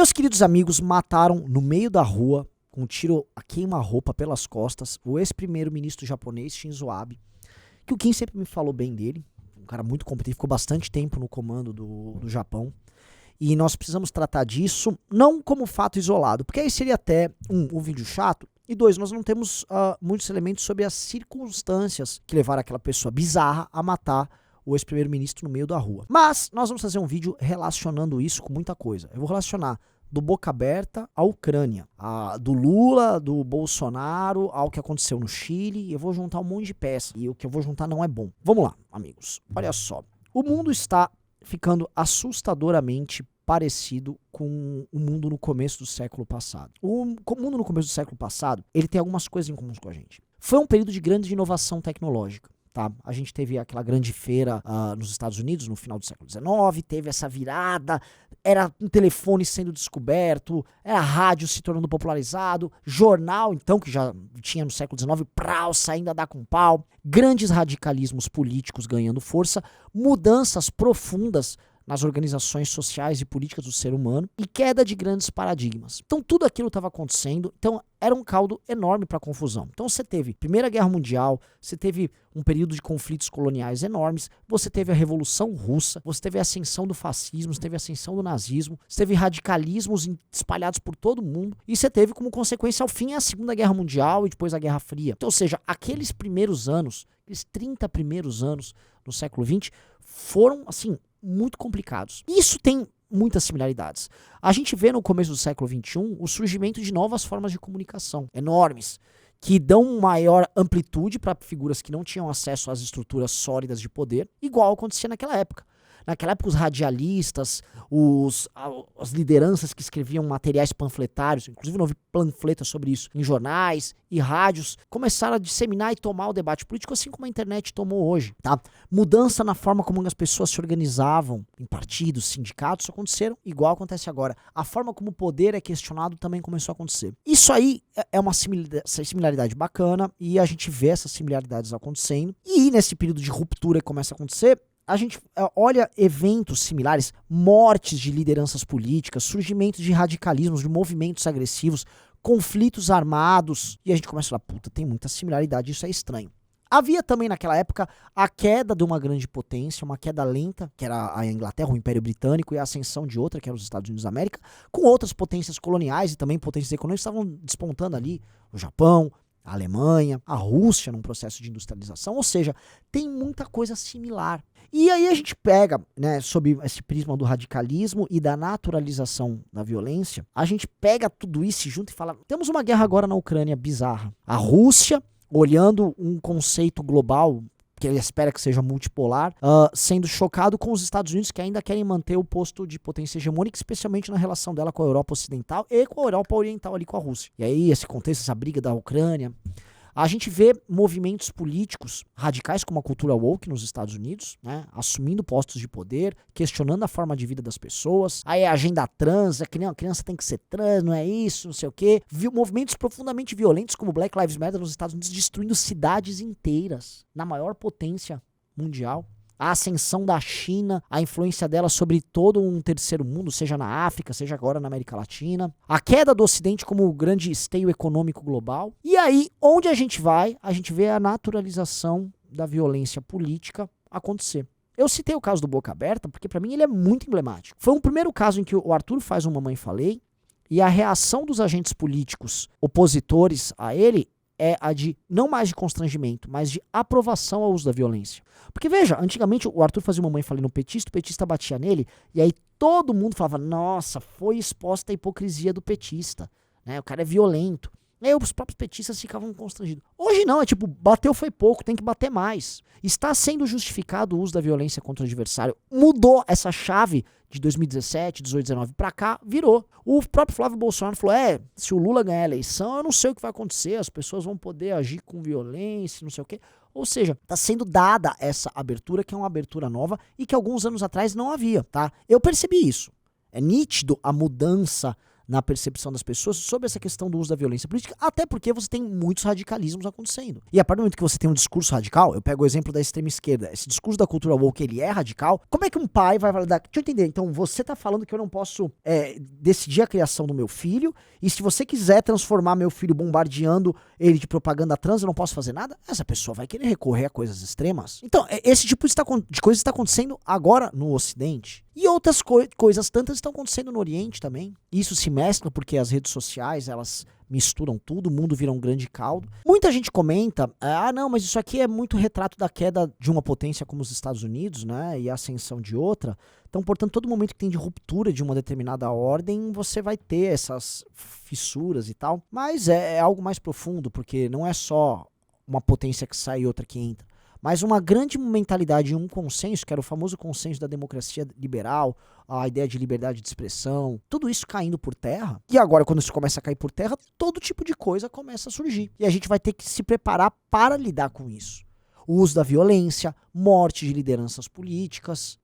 Meus queridos amigos mataram no meio da rua, com um tiro a queima-roupa pelas costas, o ex-primeiro-ministro japonês Shinzo Abe, que o Kim sempre me falou bem dele, um cara muito competente, ficou bastante tempo no comando do Japão. E nós precisamos tratar disso não como fato isolado, porque aí seria até um vídeo chato, e dois, nós não temos muitos elementos sobre as circunstâncias que levaram aquela pessoa bizarra a matar o ex-primeiro-ministro no meio da rua. Mas nós vamos fazer um vídeo relacionando isso com muita coisa. Eu vou relacionar do Boca Aberta à Ucrânia, do Lula, do Bolsonaro, ao que aconteceu no Chile, e eu vou juntar um monte de peças, e o que eu vou juntar não é bom. Vamos lá, amigos. Olha só. O mundo está ficando assustadoramente parecido com o mundo no começo do século passado. O mundo no começo do século passado, ele tem algumas coisas em comum com a gente. Foi um período de grande inovação tecnológica. Tá? A gente teve aquela grande feira nos Estados Unidos no final do século XIX, teve essa virada, era um telefone sendo descoberto, era rádio se tornando popularizado, jornal, então, que já tinha no século XIX, saindo a dar com pau, grandes radicalismos políticos ganhando força, mudanças profundas nas organizações sociais e políticas do ser humano e queda de grandes paradigmas. Então tudo aquilo estava acontecendo, então era um caldo enorme para confusão. Então você teve Primeira Guerra Mundial, você teve um período de conflitos coloniais enormes, você teve a Revolução Russa, você teve a ascensão do fascismo, você teve a ascensão do nazismo, você teve radicalismos espalhados por todo o mundo e você teve como consequência ao fim a Segunda Guerra Mundial e depois a Guerra Fria. Então, ou seja, aqueles primeiros anos, aqueles 30 primeiros anos no século XX foram, assim, muito complicados. Isso tem muitas similaridades. A gente vê no começo do século XXI o surgimento de novas formas de comunicação enormes, que dão maior amplitude para figuras que não tinham acesso às estruturas sólidas de poder, igual acontecia naquela época. Naquela época, os radialistas, as lideranças que escreviam materiais panfletários, inclusive não houve panfletos sobre isso, em jornais e rádios, começaram a disseminar e tomar o debate político, assim como a internet tomou hoje. Tá? Mudança na forma como as pessoas se organizavam em partidos, sindicatos, aconteceram igual acontece agora. A forma como o poder é questionado também começou a acontecer. Isso aí é uma similaridade bacana e a gente vê essas similaridades acontecendo. E nesse período de ruptura que começa a acontecer, a gente olha eventos similares, mortes de lideranças políticas, surgimento de radicalismos, de movimentos agressivos, conflitos armados, e a gente começa a falar, puta, tem muita similaridade, isso é estranho. Havia também naquela época a queda de uma grande potência, uma queda lenta, que era a Inglaterra, o Império Britânico, e a ascensão de outra, que era os Estados Unidos da América, com outras potências coloniais e também potências econômicas que estavam despontando ali, o Japão, a Alemanha, a Rússia num processo de industrialização, ou seja, tem muita coisa similar. E aí a gente pega, né, sob esse prisma do radicalismo e da naturalização da violência, a gente pega tudo isso junto e fala, temos uma guerra agora na Ucrânia bizarra. A Rússia, olhando um conceito global, que ele espera que seja multipolar, sendo chocado com os Estados Unidos que ainda querem manter o posto de potência hegemônica, especialmente na relação dela com a Europa Ocidental e com a Europa Oriental ali com a Rússia. E aí esse contexto, essa briga da Ucrânia, a gente vê movimentos políticos radicais como a cultura woke nos Estados Unidos, né, assumindo postos de poder, questionando a forma de vida das pessoas. Aí a agenda trans, a criança tem que ser trans, não é isso, não sei o quê. Movimentos profundamente violentos como Black Lives Matter nos Estados Unidos destruindo cidades inteiras, na maior potência mundial. A ascensão da China, a influência dela sobre todo um terceiro mundo, seja na África, seja agora na América Latina. A queda do Ocidente como o grande esteio econômico global. E aí, onde a gente vai, a gente vê a naturalização da violência política acontecer. Eu citei o caso do Boca Aberta, porque para mim ele é muito emblemático. Foi um primeiro caso em que o Arthur faz um Mamãe Falei, e a reação dos agentes políticos opositores a ele é a de, não mais de constrangimento, mas de aprovação ao uso da violência. Porque veja, antigamente o Arthur fazia uma Mamãe Falei no petista, o petista batia nele, e aí todo mundo falava, nossa, foi exposta a hipocrisia do petista, né? O cara é violento. E aí os próprios petistas ficavam constrangidos. Hoje não, é tipo, bateu foi pouco, tem que bater mais. Está sendo justificado o uso da violência contra o adversário. Mudou essa chave de 2017, 18, 19 pra cá, virou. O próprio Flávio Bolsonaro falou, se o Lula ganhar a eleição, eu não sei o que vai acontecer, as pessoas vão poder agir com violência, não sei o quê. Ou seja, está sendo dada essa abertura, que é uma abertura nova e que alguns anos atrás não havia, tá? Eu percebi isso. É nítido a mudança na percepção das pessoas sobre essa questão do uso da violência política, até porque você tem muitos radicalismos acontecendo. E a partir do momento que você tem um discurso radical, eu pego o exemplo da extrema esquerda, esse discurso da cultura woke, ele é radical, como é que um pai vai validar? Deixa eu entender, então você tá falando que eu não posso decidir a criação do meu filho, e se você quiser transformar meu filho bombardeando ele de propaganda trans, eu não posso fazer nada? Essa pessoa vai querer recorrer a coisas extremas. Então, esse tipo de coisa está acontecendo agora no Ocidente. E outras coisas tantas estão acontecendo no Oriente também. Isso se mescla porque as redes sociais, elas misturam tudo, o mundo vira um grande caldo. Muita gente comenta, não, mas isso aqui é muito retrato da queda de uma potência como os Estados Unidos, né, e a ascensão de outra. Então, portanto, todo momento que tem de ruptura de uma determinada ordem, você vai ter essas fissuras e tal. Mas é algo mais profundo, porque não é só uma potência que sai e outra que entra, mas uma grande mentalidade e um consenso, que era o famoso consenso da democracia liberal, a ideia de liberdade de expressão, tudo isso caindo por terra. E agora, quando isso começa a cair por terra, todo tipo de coisa começa a surgir. E a gente vai ter que se preparar para lidar com isso. O uso da violência, morte de lideranças políticas,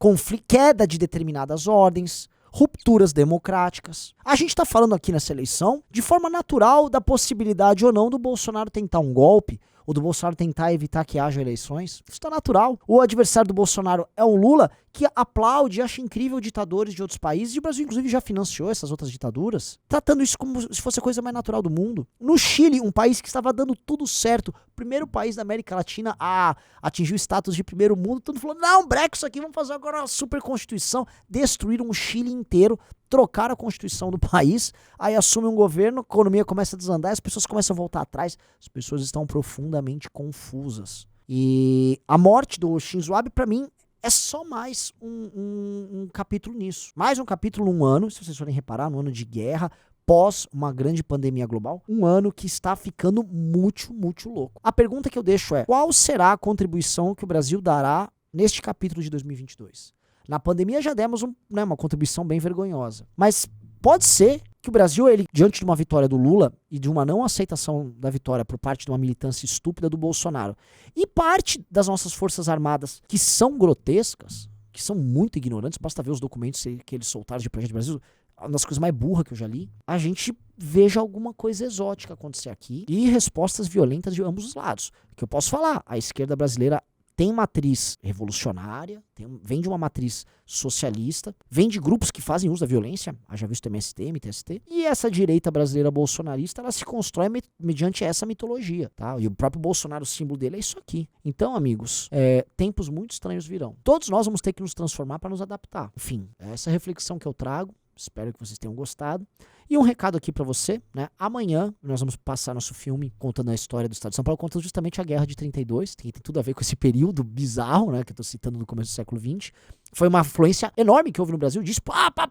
queda de determinadas ordens, rupturas democráticas. A gente está falando aqui nessa eleição, de forma natural, da possibilidade ou não do Bolsonaro tentar um golpe, ou do Bolsonaro tentar evitar que haja eleições. Isso está natural. O adversário do Bolsonaro é o Lula, que aplaude e acha incrível ditadores de outros países, e o Brasil, inclusive, já financiou essas outras ditaduras, tratando isso como se fosse a coisa mais natural do mundo. No Chile, um país que estava dando tudo certo, primeiro país da América Latina a atingir o status de primeiro mundo, todo mundo falou, não, breca isso aqui, vamos fazer agora uma super constituição. Destruíram o Chile inteiro, trocaram a constituição do país, aí assume um governo, a economia começa a desandar, as pessoas começam a voltar atrás, as pessoas estão profundamente confusas. E a morte do Shinzo Abe, pra mim, é só mais um capítulo nisso. Mais um capítulo, um ano, se vocês forem reparar, um ano de guerra, pós uma grande pandemia global, um ano que está ficando muito, muito louco. A pergunta que eu deixo é, qual será a contribuição que o Brasil dará neste capítulo de 2022? Na pandemia já demos uma contribuição bem vergonhosa. Mas pode ser que o Brasil, ele, diante de uma vitória do Lula e de uma não aceitação da vitória por parte de uma militância estúpida do Bolsonaro, e parte das nossas forças armadas, que são grotescas, que são muito ignorantes, basta ver os documentos que eles soltaram de Projeto Brasil, uma das coisas mais burras que eu já li, a gente veja alguma coisa exótica acontecer aqui e respostas violentas de ambos os lados. Que eu posso falar, a esquerda brasileira tem matriz revolucionária, vem de uma matriz socialista, vem de grupos que fazem uso da violência, haja visto MST, MTST, e essa direita brasileira bolsonarista, ela se constrói mediante essa mitologia, tá? E o próprio Bolsonaro, o símbolo dele é isso aqui. Então, amigos, tempos muito estranhos virão. Todos nós vamos ter que nos transformar para nos adaptar. Enfim, essa reflexão que eu trago, espero que vocês tenham gostado. E um recado aqui pra você, né? Amanhã nós vamos passar nosso filme contando a história do Estado de São Paulo, contando justamente a Guerra de 32, que tem tudo a ver com esse período bizarro, né? Que eu tô citando no começo do século XX. Foi uma influência enorme que houve no Brasil, disso,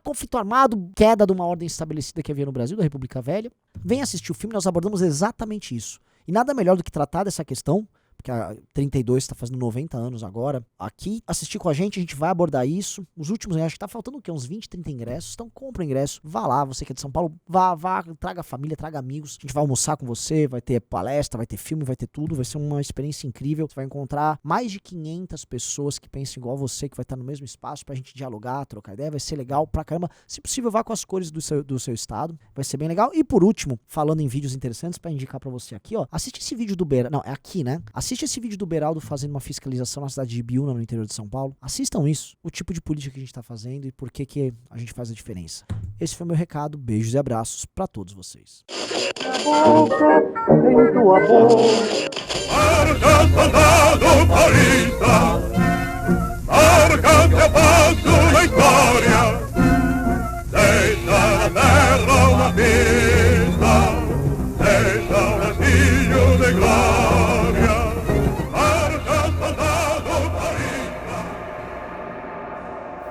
conflito armado, queda de uma ordem estabelecida que havia no Brasil, da República Velha. Vem assistir o filme, nós abordamos exatamente isso. E nada melhor do que tratar dessa questão, porque a 32 está fazendo 90 anos agora, aqui, assistir com a gente vai abordar isso. Os últimos, acho que tá faltando o quê? Uns 20, 30 ingressos, então compra o ingresso, vá lá, você que é de São Paulo, vá, traga a família, traga amigos, a gente vai almoçar com você, vai ter palestra, vai ter filme, vai ter tudo, vai ser uma experiência incrível, você vai encontrar mais de 500 pessoas que pensam igual você, que vai estar no mesmo espaço pra gente dialogar, trocar ideia, vai ser legal pra caramba, se possível vá com as cores do seu estado, vai ser bem legal. E por último, falando em vídeos interessantes pra indicar pra você aqui, ó, assiste esse vídeo do Beraldo, não, é aqui, né? Assiste esse vídeo do Beraldo fazendo uma fiscalização na cidade de Ibiúna, no interior de São Paulo. Assistam isso, o tipo de política que a gente tá fazendo e por que a gente faz a diferença. Esse foi meu recado, beijos e abraços pra todos vocês.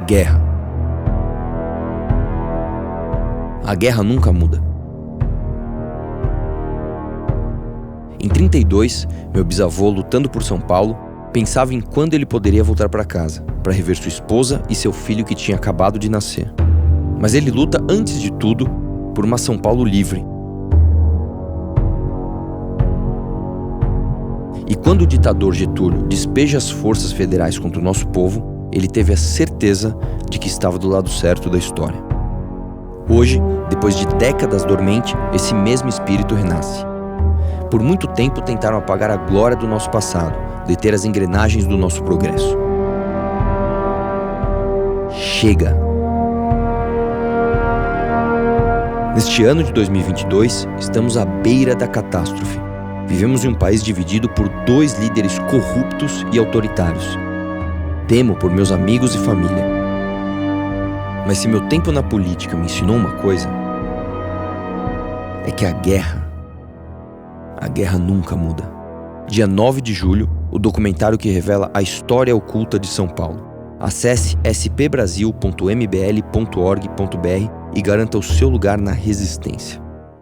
Guerra. A guerra nunca muda. Em 32, meu bisavô, lutando por São Paulo, pensava em quando ele poderia voltar para casa, para rever sua esposa e seu filho que tinha acabado de nascer. Mas ele luta, antes de tudo, por uma São Paulo livre. E quando o ditador Getúlio despeja as forças federais contra o nosso povo, ele teve a certeza de que estava do lado certo da história. Hoje, depois de décadas dormente, esse mesmo espírito renasce. Por muito tempo tentaram apagar a glória do nosso passado, deter as engrenagens do nosso progresso. Chega! Neste ano de 2022, estamos à beira da catástrofe. Vivemos em um país dividido por 2 líderes corruptos e autoritários. Temo por meus amigos e família. Mas se meu tempo na política me ensinou uma coisa, é que a guerra nunca muda. Dia 9 de julho, o documentário que revela a história oculta de São Paulo. Acesse spbrasil.mbl.org.br e garanta o seu lugar na resistência.